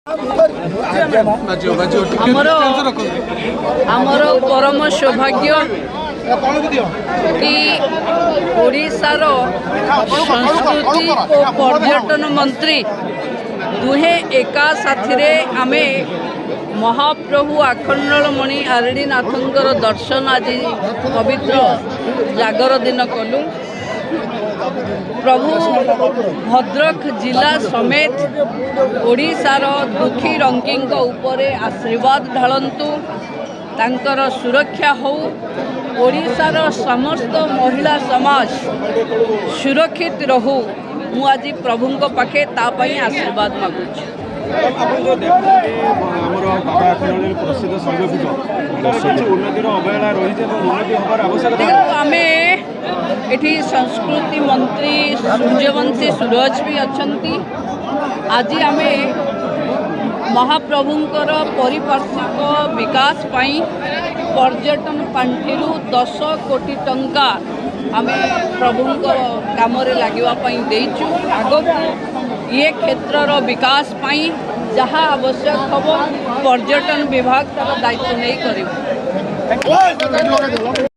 आमर परम सौभाग्य कि ओडिशार संस्कृति और पर्यटन मंत्री दुहे एका साथी आमे महाप्रभु आखंडलमणि आरडी नाथंकर दर्शन आज पवित्र जागर दिन कलु। प्रभु भद्रक जिला समेत ओडिशार दुखी रंकींक उपरे आशीर्वाद ढालतु, तांकर सुरक्षा हो, ओडिशार समस्त महिला समाज सुरक्षित रहू। मु आज प्रभुंक पाखे तापाई आशीर्वाद मागुछि। आमे एठी संस्कृति मंत्री सूर्यवंशी सूरज भी अच्छी। आज आमे महाप्रभुंकर परिपार्श्विक विकास पाई पर्यटन पांठि 10 कोटी टंका आमे प्रभुंकर काम लगे देचु। आगक ये क्षेत्रर विकास पाई जहाँ आवश्यक हम पर्यटन विभाग तार दायित्व नहीं करिबो।